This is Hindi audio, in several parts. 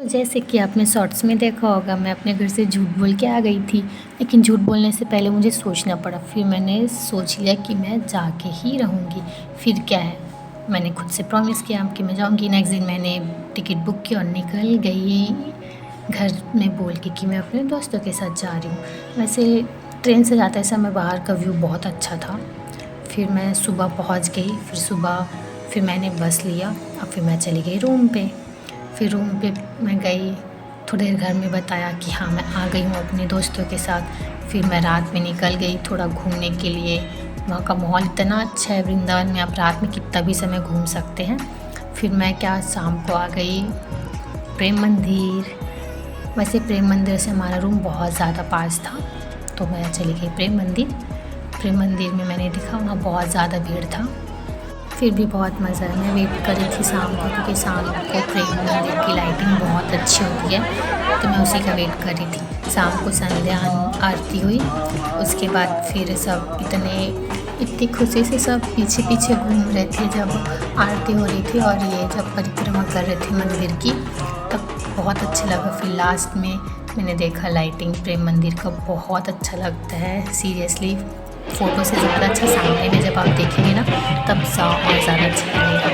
तो जैसे कि आपने शॉर्ट्स में देखा होगा, मैं अपने घर से झूठ बोल के आ गई थी। लेकिन झूठ बोलने से पहले मुझे सोचना पड़ा। फिर मैंने सोच लिया कि मैं जाके ही रहूँगी। फिर क्या है, मैंने खुद से प्रॉमिस किया कि मैं जाऊँगी। नेक्स्ट दिन मैंने टिकट बुक की और निकल गई घर में बोल के कि मैं अपने दोस्तों के साथ जा रही हूँ। वैसे ट्रेन से जाते समय बाहर का व्यू बहुत अच्छा था। फिर मैं सुबह पहुँच गई। फिर मैंने बस लिया और फिर मैं चली गई रूम पे। फिर रूम पे मैं गई, थोड़ी देर घर में बताया कि हाँ मैं आ गई हूँ अपने दोस्तों के साथ। फिर मैं रात में निकल गई थोड़ा घूमने के लिए। वहाँ का माहौल इतना अच्छा है वृंदावन में, आप रात में कितना भी समय घूम सकते हैं। फिर मैं शाम को आ गई प्रेम मंदिर। वैसे प्रेम मंदिर से हमारा रूम बहुत ज़्यादा पास था, तो मैं चली गई प्रेम मंदिर। प्रेम मंदिर में मैंने देखा वहाँ बहुत ज़्यादा भीड़ था। फिर भी बहुत मज़ा आया। मैं वेट कर रही थी शाम को, क्योंकि शाम को प्रेम मंदिर की लाइटिंग बहुत अच्छी होती है, तो मैं उसी का वेट कर रही थी। शाम को संध्या आरती हुई, उसके बाद फिर सब इतनी खुशी से सब पीछे पीछे घूम रहे थे जब आरती हो रही थी, और ये जब परिक्रमा कर रहे थे मंदिर की, तब बहुत अच्छा लगा। फिर लास्ट में मैंने देखा लाइटिंग प्रेम मंदिर का, बहुत अच्छा लगता है सीरियसली। फ़ोटो से ज़्यादा अच्छा सामने में जब आप देखेंगे ना, तब और ज़्यादा अच्छा लगेगा।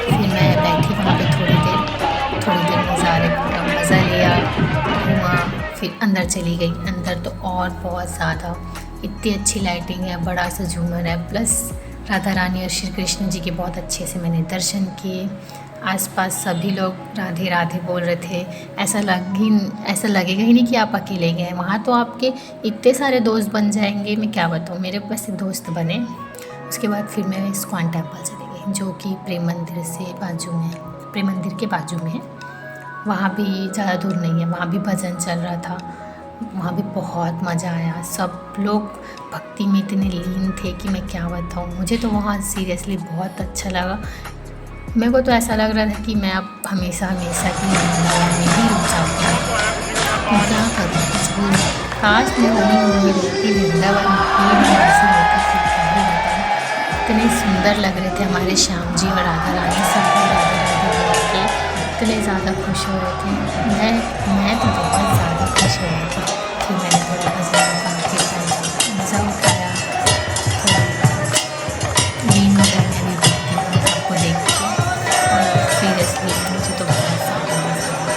फिर मैं बैठी वहाँ पे थोड़ी देर नज़ारे का मज़ा लिया, घूमा। फिर अंदर चली गई। अंदर तो और बहुत ज़्यादा इतनी अच्छी लाइटिंग है, बड़ा सा झूमर है, प्लस राधा रानी और श्री कृष्ण जी के बहुत अच्छे से मैंने दर्शन किए। आसपास सभी लोग राधे राधे बोल रहे थे। ऐसा लगेगा ही नहीं कि आप अकेले गए हैं। वहाँ तो आपके इतने सारे दोस्त बन जाएंगे, मैं क्या बताऊँ, मेरे पास दोस्त बने। उसके बाद फिर मैं इस्कॉन टेम्पल चली गई, जो कि प्रेम मंदिर के बाजू में है। वहाँ भी ज़्यादा दूर नहीं है। वहाँ भी भजन चल रहा था, वहाँ भी बहुत मज़ा आया। सब लोग भक्ति में इतने लीन थे कि मैं क्या बताऊँ। मुझे तो वहाँ सीरियसली बहुत अच्छा लगा। मेरे को तो ऐसा लग रहा था कि मैं अब हमेशा की वृंदावन में ही रुक जाऊँगी। मैं क्या करूँ, मजबूर। काश मैं वहीं रहती वृंदावन में निवासी होती। फिर क्या ही बताऊँ, इतने सुंदर लग रहे थे हमारे श्याम जी और राधा रानी, सब लोग राधे राधे बोल के इतने ज़्यादा खुश हो रहे थे। मैं तो बहुत ज़्यादा खुश हो रही थी। फिर मैंने थोड़ा भजन का कीर्तन का मज़ा उठाया, थोड़ा लीन हो गई मैं भी भक्ति में सबको देख के। और सीरियसली मुझे तो बहुत ज़्यादा मज़ा आया।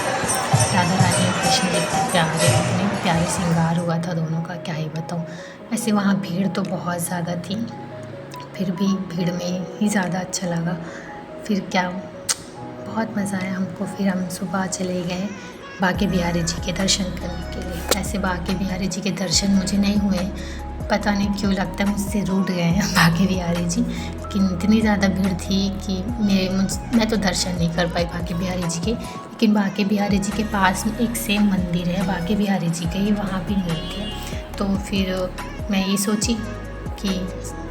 राधा रानी और कृष्ण जी इतने प्यारे श्रृंगार हुआ था दोनों का, क्या ही बताऊँ। ऐसे वहाँ भीड़ तो बहुत ज़्यादा थी, फिर भी भीड़ में ही ज़्यादा अच्छा लगा। फिर क्या, बहुत मज़ा आया हमको। फिर हम सुबह चले गए बांके बिहारी जी के दर्शन करने के लिए। ऐसे बांके बिहारी जी के दर्शन मुझे नहीं हुए, पता नहीं क्यों, लगता है मुझसे रूठ गए हैं बांके बिहारी जी। लेकिन इतनी ज़्यादा भीड़ थी कि मैं तो दर्शन नहीं कर पाई बांके बिहारी जी के। लेकिन बांके बिहारी जी के पास में एक सेम मंदिर है बांके बिहारी जी का ही, वहाँ भी नृत्य है। तो फिर मैं ये सोची कि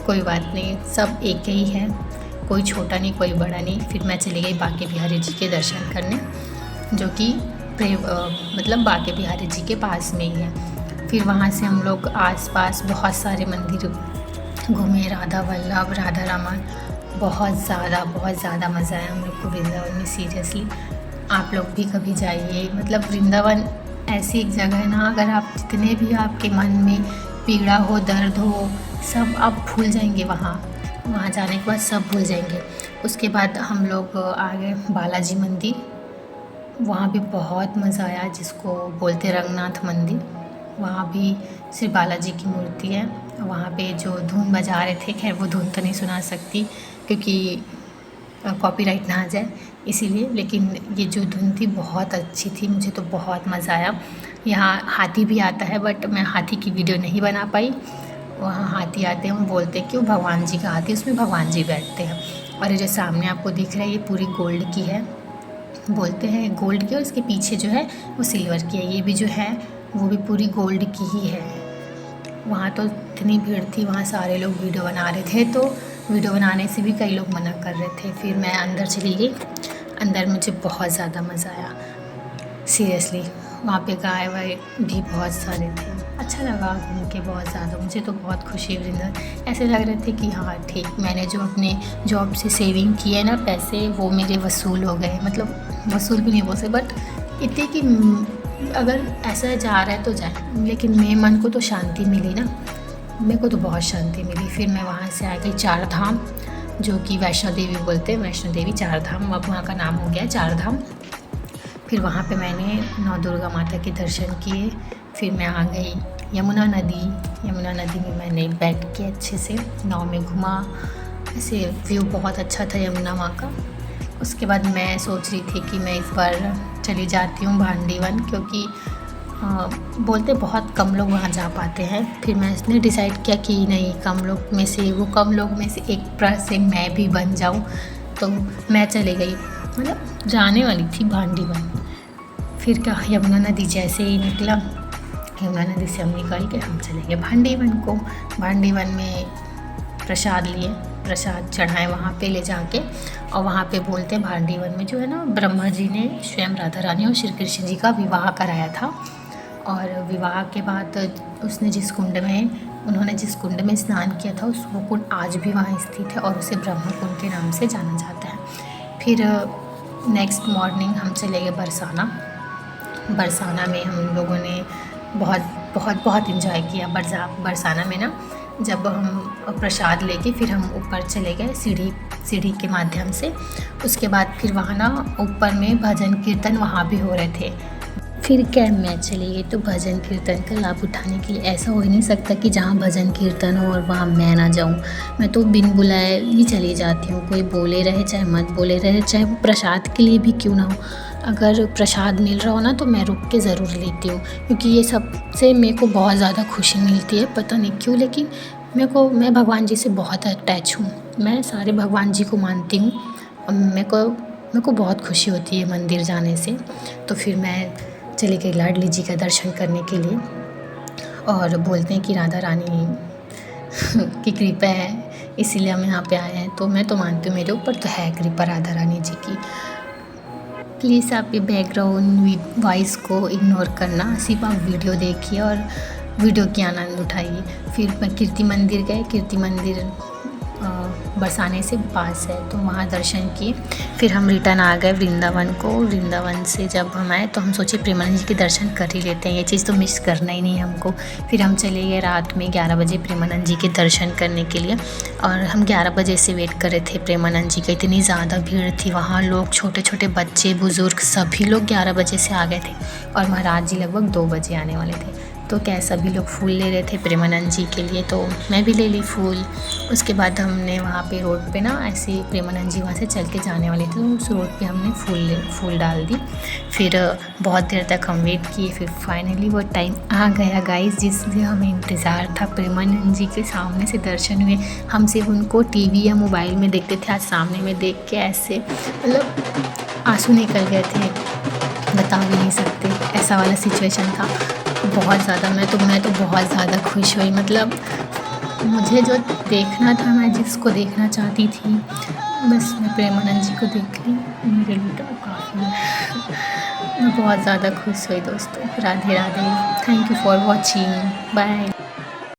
कोई बात नहीं, सब एक ही है, कोई छोटा नहीं कोई बड़ा नहीं। फिर मैं चली गई बांके बिहारी जी के दर्शन करने, जो कि मतलब बांके बिहारी जी के पास में ही है। फिर वहाँ से हम लोग आसपास बहुत सारे मंदिर घूमे, राधा वल्लभ, राधा रमन। बहुत ज़्यादा मज़ा आया हम लोग को वृंदावन में सीरियसली। आप लोग भी कभी जाइए, मतलब वृंदावन ऐसी एक जगह है ना, अगर आप जितने भी आपके मन में पीड़ा हो, दर्द हो, सब आप भूल जाएंगे। वहाँ जाने के बाद सब भूल जाएंगे। उसके बाद हम लोग आ गए बालाजी मंदिर। वहाँ भी बहुत मज़ा आया, जिसको बोलते रंगनाथ मंदिर। वहाँ भी श्री बालाजी की मूर्ति है। वहाँ पे जो धुन बजा रहे थे, खैर वो धुन तो नहीं सुना सकती क्योंकि कॉपीराइट ना आ जाए इसीलिए, लेकिन ये जो धुन थी बहुत अच्छी थी, मुझे तो बहुत मज़ा आया। यहाँ हाथी भी आता है, बट मैं हाथी की वीडियो नहीं बना पाई। वहाँ हाथी आते हैं, वो बोलते हैं कि वो भगवान जी का हाथी, उसमें भगवान जी बैठते हैं। और ये जो सामने आपको दिख रहा है, ये पूरी गोल्ड की है, बोलते हैं गोल्ड की, और इसके पीछे जो है वो सिल्वर की है। ये भी जो है वो भी पूरी गोल्ड की ही है। वहाँ तो इतनी भीड़ थी, वहाँ सारे लोग वीडियो बना रहे थे, तो वीडियो बनाने से भी कई लोग मना कर रहे थे। फिर मैं अंदर चली गई। अंदर मुझे बहुत ज़्यादा मज़ा आया सीरियसली। वहाँ पे गाय वाय भी बहुत सारे थे, अच्छा लगा घूम के बहुत ज़्यादा। मुझे तो बहुत खुशी हुई अंदर, ऐसे लग रहे थे कि हाँ ठीक, मैंने जो अपने जॉब से सेविंग की है ना पैसे, वो मेरे वसूल हो गए। मतलब वसूल भी नहीं बोल सकते, बट इतनी कि अगर ऐसा जा रहा है तो जाए, लेकिन मेरे मन को तो शांति मिली ना, मेरे को तो बहुत शांति मिली। फिर मैं वहाँ से आ गई चार धाम, जो कि वैष्णो देवी बोलते हैं, वैष्णो देवी चार धाम, अब वहाँ का नाम हो गया चार धाम। फिर वहाँ पे मैंने नौ दुर्गा माता के दर्शन किए। फिर मैं आ गई यमुना नदी में मैंने बैठ के अच्छे से नाव में घुमा। ऐसे व्यू बहुत अच्छा था यमुना माँ का। उसके बाद मैं सोच रही थी कि मैं इस बार चली जाती हूँ भांडीवन, क्योंकि बोलते बहुत कम लोग वहाँ जा पाते हैं। फिर मैंने डिसाइड किया कि नहीं, कम लोग में से एक % मैं भी बन जाऊँ। तो मैं चली गई, मतलब जाने वाली थी भांडीवन। फिर क्या, यमुना नदी जैसे ही निकला, यमुना नदी से हम निकल के हम चले गए भांडीवन को। भांडीवन में प्रसाद लिए, प्रसाद चढ़ाए वहाँ पे ले जाके। और वहाँ पे बोलते हैं भांडीवन में जो है ना, ब्रह्मा जी ने स्वयं राधा रानी और श्री कृष्ण जी का विवाह कराया था। और विवाह के बाद उन्होंने जिस कुंड में स्नान किया था, वो कुंड आज भी वहाँ स्थित है और उसे ब्रह्म कुंड के नाम से जाना जाता है। फिर नेक्स्ट मॉर्निंग हम चले गए बरसाना में। हम लोगों ने बहुत इन्जॉय किया बरसाना में ना। जब हम प्रसाद लेके फिर हम ऊपर चले गए सीढ़ी के माध्यम से। उसके बाद फिर वहाँ ना ऊपर में भजन कीर्तन वहाँ भी हो रहे थे। फिर क्या, मैं चली गई तो भजन कीर्तन का लाभ उठाने के लिए। ऐसा हो ही नहीं सकता कि जहाँ भजन कीर्तन हो और वहाँ मैं ना जाऊँ। मैं तो बिन बुलाए ही चली जाती हूँ, कोई बोले रहे चाहे मत बोले रहे, चाहे वो प्रसाद के लिए भी क्यों ना हो। अगर प्रसाद मिल रहा हो ना तो मैं रुक के ज़रूर लेती हूँ, क्योंकि ये सबसे मेरे को बहुत ज़्यादा खुशी मिलती है, पता नहीं क्यों। लेकिन मैं भगवान जी से बहुत अटैच हूँ, मैं सारे भगवान जी को मानती हूँ। और मेरे को बहुत खुशी होती है मंदिर जाने से। तो फिर मैं चली गई लाडली जी का दर्शन करने के लिए। और बोलते हैं कि राधा रानी की कृपा है इसीलिए हम यहाँ पे आए हैं। तो मैं तो मानती हूँ मेरे ऊपर तो है कृपा राधा रानी जी की। प्लीज़ आप ये बैकग्राउंड वॉइस को इग्नोर करना, सिर्फ आप वीडियो देखिए और वीडियो की आनंद उठाइए। फिर मैं कीर्ति मंदिर बरसाने से पास है, तो वहाँ दर्शन किए। फिर हम रिटर्न आ गए वृंदावन से जब हम आए तो हम सोचे प्रेमानंद जी के दर्शन कर ही लेते हैं, ये चीज़ तो मिस करना ही नहीं है हमको। फिर हम चले गए रात में 11 बजे प्रेमानंद जी के दर्शन करने के लिए। और हम 11 बजे से वेट कर रहे थे प्रेमानंद जी का, इतनी ज़्यादा भीड़ थी वहाँ। लोग छोटे छोटे बच्चे बुज़ुर्ग सभी लोग 11 बजे से आ गए थे और महाराज जी लगभग 2 बजे आने वाले थे। तो क्या, सभी लोग फूल ले रहे थे प्रेमानंद जी के लिए, तो मैं भी ले ली फूल। उसके बाद हमने वहाँ पे रोड पे ना ऐसे प्रेमानंद जी वहाँ से चल के जाने वाले थे, तो उस रोड पे हमने फूल डाल दी। फिर बहुत देर तक हम वेट किए। फिर फाइनली वो टाइम आ गया गाइस जिससे हमें इंतज़ार था। प्रेमानंद जी के सामने से दर्शन हुए। हम सिर्फ उनको टीवी या मोबाइल में देखते थे, आज सामने में देख के ऐसे मतलब आंसू निकल गए थे, बता भी नहीं सकते, ऐसा वाला सिचुएशन था। बहुत ज़्यादा मैं तो बहुत ज़्यादा खुश हुई। मतलब मुझे जो देखना था, मैं जिसको देखना चाहती थी, बस मैं प्रेमानंद जी को देख ली, मेरे लिए तो काफ़ी है। मैं बहुत ज़्यादा खुश हुई दोस्तों। Radhe Radhe, thank you for watching, bye.